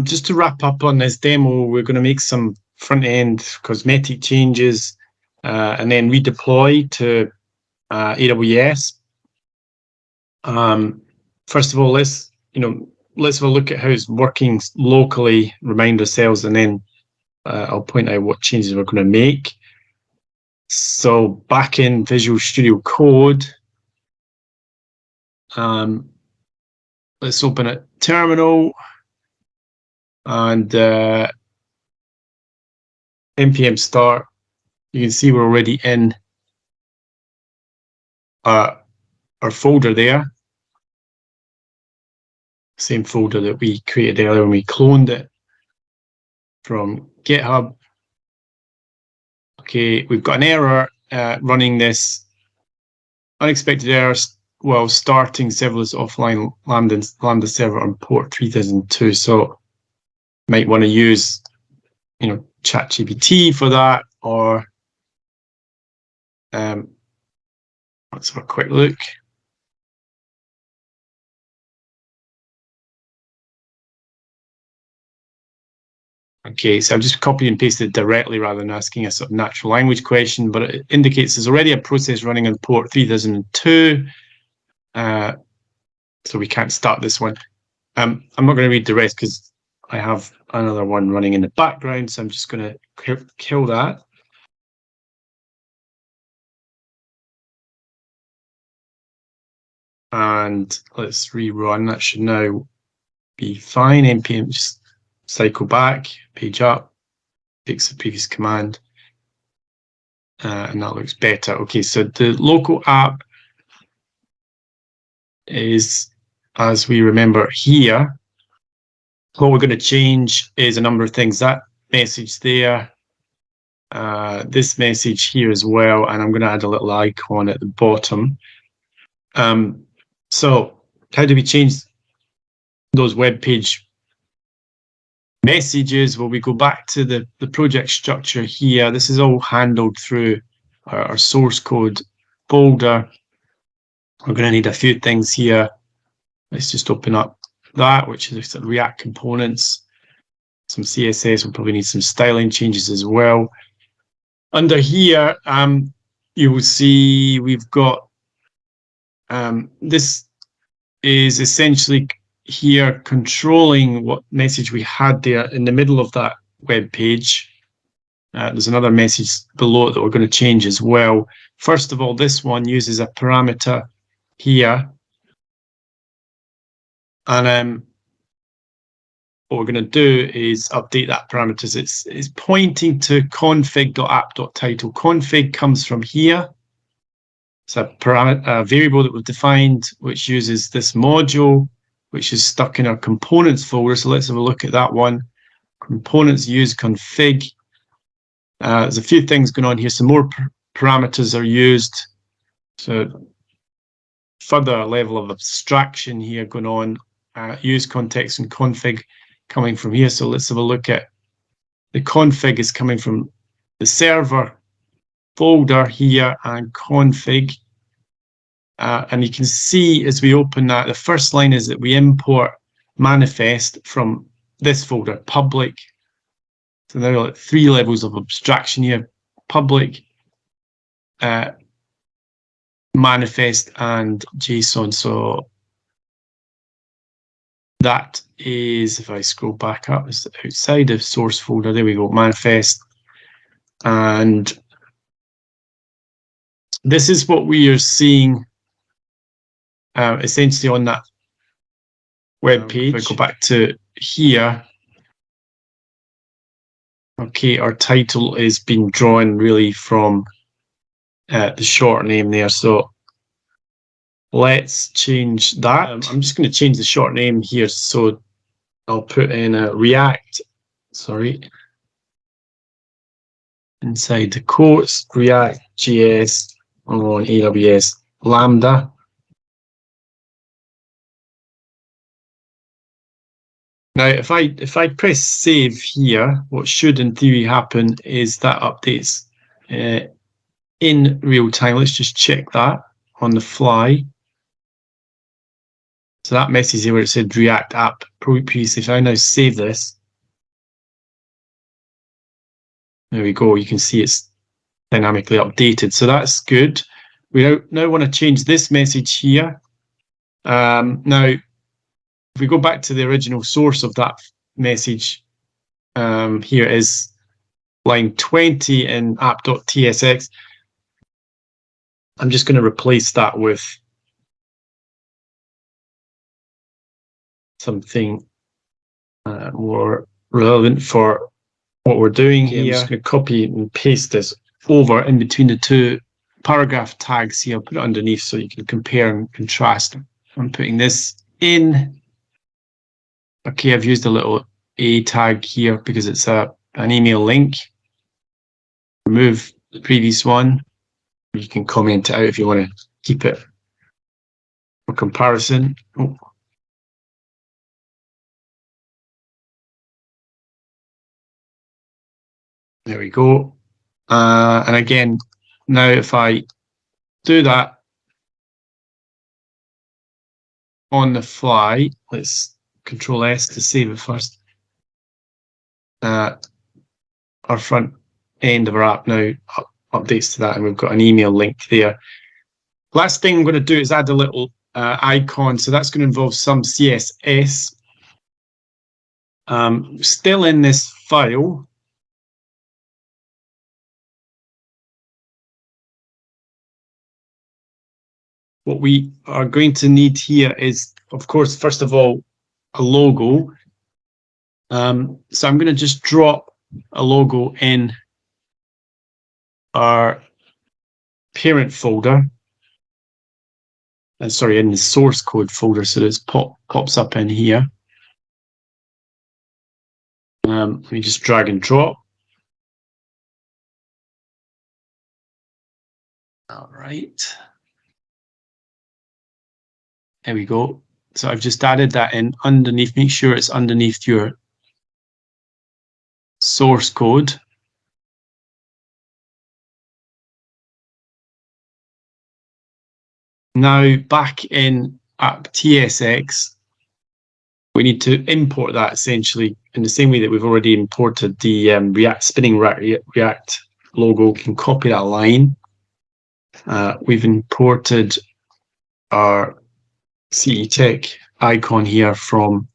Just to wrap up on this demo, we're going to make some front-end cosmetic changes and then redeploy to AWS. First of all, let's have a look at how it's working locally, remind ourselves, and then I'll point out what changes we're going to make. So back in Visual Studio Code, let's open a terminal and npm start. You can see we're already in our folder there. Same folder that we created earlier when we cloned it from GitHub. Okay, we've got an error running this unexpected error while starting serverless offline Lambda server on port 3002. So might want to use, ChatGPT for that, or let's have a quick look. Okay, so I've just copied and pasted it directly rather than asking a sort of natural language question, but it indicates there's already a process running on port 3002. So we can't start this one. I'm not going to read the rest because I have another one running in the background, so I'm just going to kill that. And let's rerun. That should now be fine. npm just cycle back, page up, fix the previous command, and that looks better. Okay, so the local app is, as we remember here, what we're going to change is a number of things. That message there, this message here as well, and I'm going to add a little icon at the bottom. So how do we change those web page messages? Well, we go back to the project structure here. This is all handled through our source code folder. We're going to need a few things here. Let's just open up that, which is React components, some CSS. We'll probably need some styling changes as well. Under here, you will see we've got this is essentially here controlling what message we had there in the middle of that web page. There's another message below it that we're going to change as well. First of all, this one uses a parameter here, and what we're going to do is update that parameters. It's pointing to config.app.title. Config comes from here. It's a variable that we've defined, which uses this module, which is stuck in our components folder. So let's have a look at that one. Components use config. There's a few things going on here. Some more parameters are used. So further level of abstraction here going on. Use context and config coming from here. So let's have a look at the config is coming from the server folder here and config. And you can see as we open that, the first line is that we import manifest from this folder, public. So there are 3 levels of abstraction here: public, manifest, and JSON. So that is, if I scroll back up, it's outside of source folder. There we go, manifest. And this is what we are seeing essentially on that web page. If I go back to here, okay, our title is being drawn really from the short name there. So let's change that. I'm just going to change the short name here. So I'll put in a React, inside the quotes, React.js on AWS Lambda. Now, if I press save here, what should in theory happen is that updates in real time. Let's just check that on the fly. So that message here where it said React app previously, if I now save this, there we go, you can see it's dynamically updated. So that's good. We now want to change this message here. Now, if we go back to the original source of that message, here is line 20 in app.tsx. I'm just going to replace that with something more relevant for what we're doing here. I'm just going to copy and paste this over in between the two paragraph tags here. I'll put it underneath so you can compare and contrast. I'm putting this in. Okay, I've used a little A tag here because it's an email link. Remove the previous one. You can comment it out if you want to keep it for comparison. Oh. There we go. And again, now if I do that on the fly, let's Control S to save it first. Our front end of our app now updates to that, and we've got an email link there. Last thing I'm going to do is add a little icon. So that's going to involve some CSS. Still in this file. What we are going to need here is, of course, first of all, a logo. So I'm going to just drop a logo in our parent folder. Sorry, in the source code folder, so this pops up in here. Let me just drag and drop. All right. There we go. So I've just added that in underneath. Make sure it's underneath your source code. Now back in app.tsx, we need to import that essentially in the same way that we've already imported the spinning React logo. We can copy that line. We've imported our CE-Tech icon here from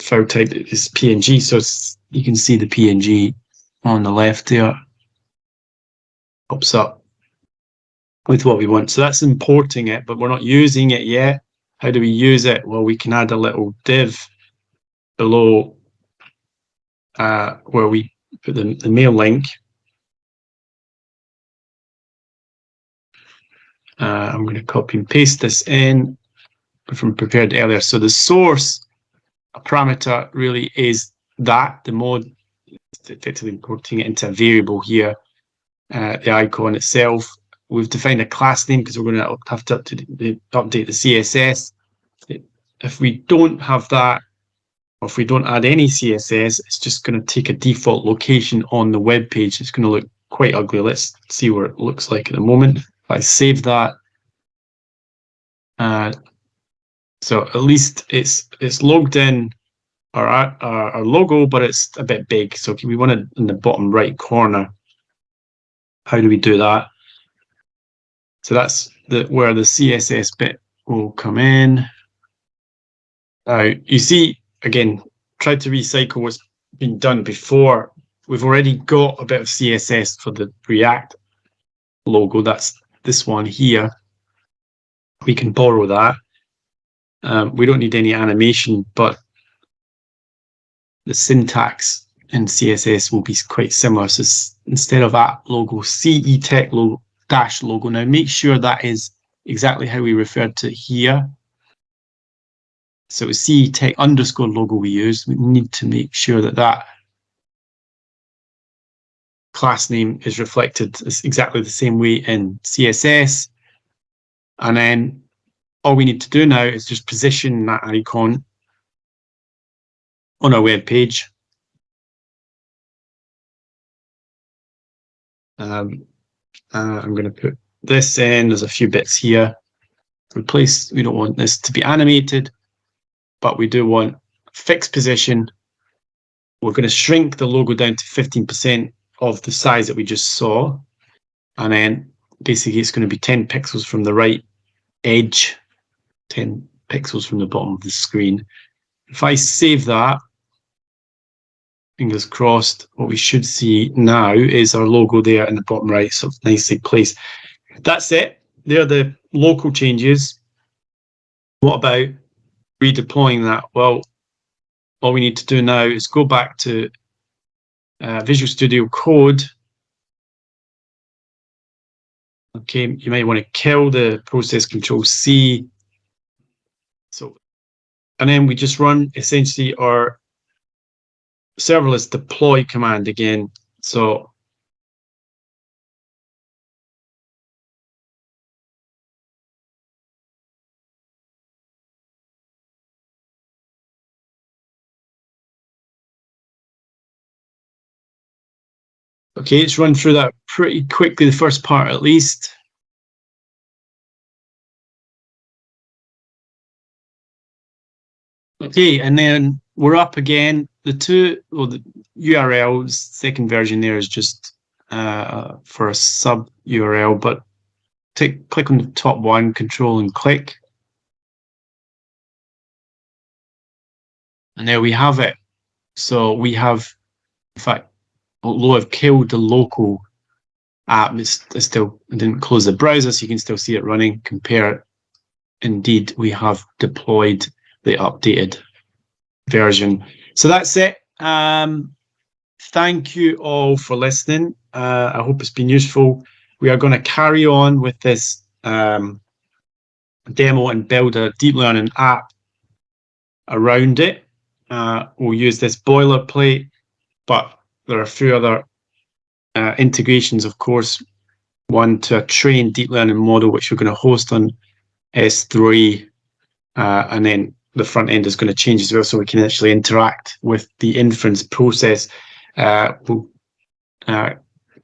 file type is PNG, so you can see the PNG on the left there. Pops up with what we want. So that's importing it, but we're not using it yet. How do we use it? Well, we can add a little div below where we put the mail link. I'm going to copy and paste this in from prepared earlier. So the source parameter really is that, the mode, effectively importing it into a variable here, the icon itself. We've defined a class name because we're going to have to update the CSS. If we don't have that, or if we don't add any CSS, it's just going to take a default location on the web page. It's going to look quite ugly. Let's see what it looks like at the moment. If I save that, so at least it's logged in our logo, but it's a bit big. So we want it in the bottom right corner. How do we do that? So that's where the CSS bit will come in. You see, again, try to recycle what's been done before. We've already got a bit of CSS for the React logo. That's this one here. We can borrow that. We don't need any animation, but the syntax in CSS will be quite similar. So instead of app logo, CE-Tech logo dash logo. Now make sure that is exactly how we referred to here. So it's CE-Tech underscore logo we use. We need to make sure that that class name is reflected exactly the same way in CSS. And then all we need to do now is just position that icon on our web page. I'm going to put this in. There's a few bits here. replace. We don't want this to be animated, but we do want fixed position. We're going to shrink the logo down to 15% of the size that we just saw. And then basically it's going to be 10 pixels from the right edge, 10 pixels from the bottom of the screen. If I save that, fingers crossed, what we should see now is our logo there in the bottom right, so it's nicely placed. That's it. They're the local changes. What about redeploying that? Well, all we need to do now is go back to Visual Studio Code. Okay, you might want to kill the process control C. So, and then we just run essentially our serverless deploy command again. So okay, let's run through that pretty quickly, the first part at least. Okay, and then we're up again. The URLs, second version there is just for a sub URL, but click on the top one, control and click. And there we have it. So we have, in fact, although I've killed the local app, I didn't close the browser, so you can still see it running. Compare it. Indeed, we have deployed the updated version. So that's it. Thank you all for listening. I hope it's been useful. We are going to carry on with this demo and build a deep learning app around it. We'll use this boilerplate, but there are a few other integrations, of course. One to a trained deep learning model, which we're going to host on S3, and then the front end is going to change as well, so we can actually interact with the inference process. We'll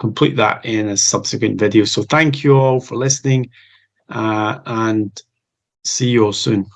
complete that in a subsequent video. So thank you all for listening, and see you all soon.